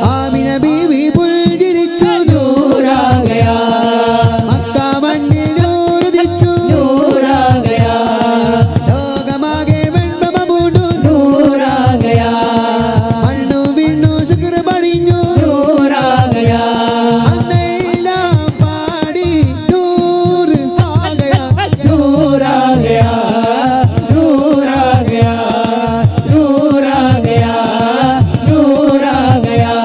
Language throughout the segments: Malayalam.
आमिना बीवी पुलजिरिച്ചു नूरा गया मक्का मण्णिल नूर दिച്ചു नूरा गया लोकमागे വെൺമമൂണ്ടു नूरा गया മണ്ണു വീണു ശുക്ർ പടിഞ്ഞു नूरा गया അന്നെല്ലാം പാടി നൂർ ആ गया नूर आ गया नूर आ गया नूर आ गया नूर आ गया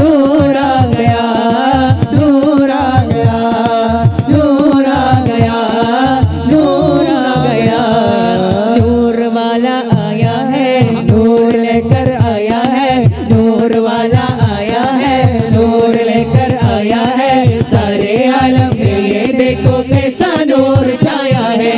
नूर आ गया नूर आ गया नूर आ गया नूर आ गया नूर वाला आया है नूर लेकर आया है नूर वाला आया है नूर लेकर आया है सारे आलम में ये देखो कैसा नूर छाया है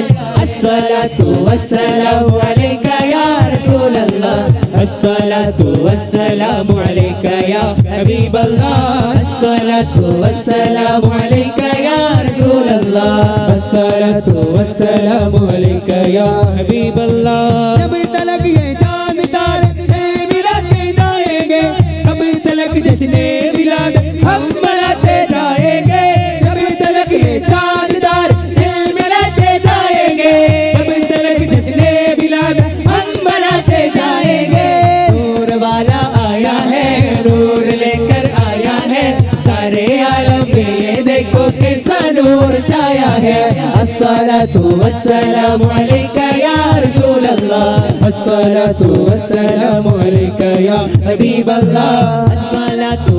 अस्सलातु वस्सलामु अलैका या रसूल अल्लाह अस्सलातु वस्सलामु अलैका या हबीब अल्लाह अस्सलातु वस्सलामु अलैका या रसूल अल्लाह अस्सलातु वस्सलामु अलैका या हबीब अल्लाह जब तलक ये चांद तारे मिलाते जाएंगे कब तलक जश्ने विलादत हम मनाते जाएंगे जब तलक ये चांद तारे मिलाते जाएंगे कब तलक जश्ने विलादत हम मनाते जाएंगे नूर वाला आया है नूर लेकर आया है सारे आलम में ये देखो कैसा नूर छाया है अस्सलातु वस्सलामु अलैका या रसूल अल्लाह अस्सलातु वस्सलामु अलैका या हबीब अल्लाह अस्सलातु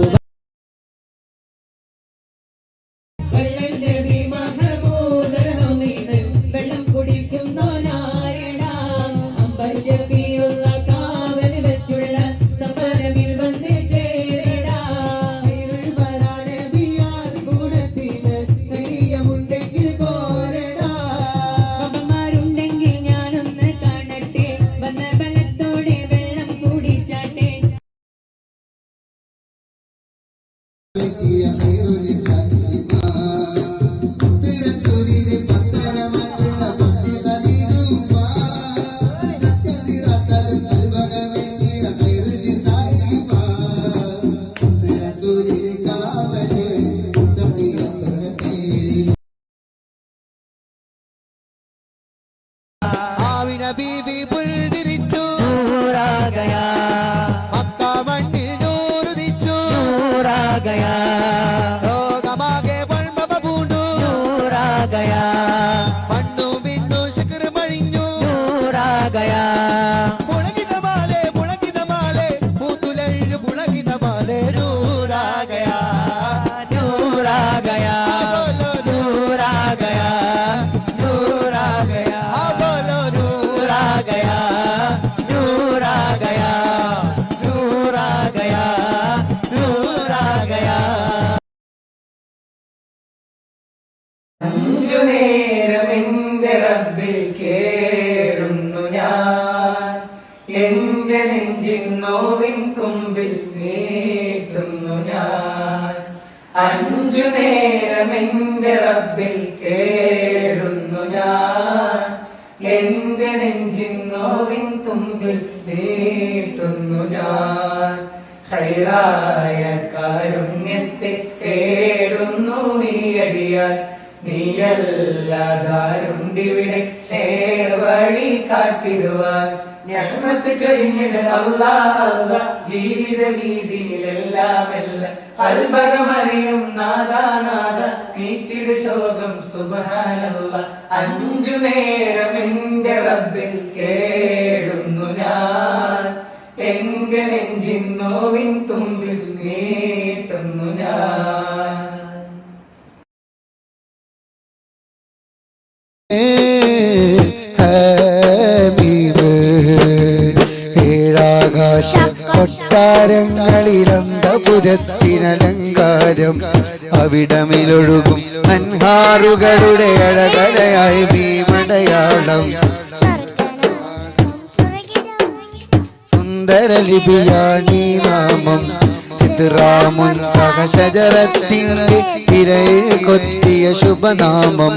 വെള്ളം കുടിക്കുന്നോനാരടാ അമ്പർജപ്പിയുള്ള കാവൽ വെച്ചുള്ള സമരമിൽ വന്ന് ചേരടാ ബീവി പുൽതിരിച്ചു नूरा गया മക്ക മണ്ണിൽ നൂറുദിച്ചു नूरा गया ലോകമാകെ വൺമമ പൂണ്ടു नूरा गया മണ്ണു വിണ്ണു ശിഖർ മഴിഞ്ഞു नूरा गया മുളകിതമാലെ പൂത്തുലഞ്ഞു മുളകിതമാലെ നൂറാകയാ नूरा गया नूरा गया नूरा गया बोलो नूरा गया नूरा गया नूरा गया नूरा गया അഞ്ചു നേരം എന്റെ റബ്ബിൽ കേടുന്നു ഞാൻ എന്റെ നെഞ്ചിൻ നോവിൻ തുമ്പിൽ നീട്ടുന്നു ഞാൻ അഞ്ചു നേരം എന്റെ റബ്ബിൽ കേടുന്നു ഞാൻ എന്റെ നെഞ്ചിൻ നോവിൻ തുമ്പിൽ നീട്ടുന്നു ഞാൻ ഹൈറായ കാരുണ്യത്തെ തേടുന്നു നീയടിയാൽ നീയല്ലാതാരുണ്ടിവിടെ നേർവഴി കാട്ടിടുവാൻ ഞമ്മത്ത് ചൊരിഞ്ഞിട് അല്ലാ അല്ലാ ജീവിത വീതിയിലെല്ലാം എല്ലാം കൽബകമറിയും നാദാനാദ നീക്കിട് ശോകം സുബ്ഹാനല്ലാ അഞ്ചു നേരം എന്റെ റബ്ബിൽ കേടുന്നു ഞാൻ എന്റെ നെഞ്ചിൻ നോവിൻ തുമ്പിൽ നീട്ടുന്നു ഞാൻ ഏഴാകാശ കൊട്ടാരങ്ങളിലന്തപുരത്തിനലങ്കാരം അവിടമിലൊഴുകും അൻഹാറുകളുടെ അഴകലയായി ഭീമടയാളം സുന്ദരലിപിയാണീ നാമം സിദ്റാമുൻ ഷജറത്തിന്റെ ഇരയിൽ കൊത്തിയ ശുഭനാമം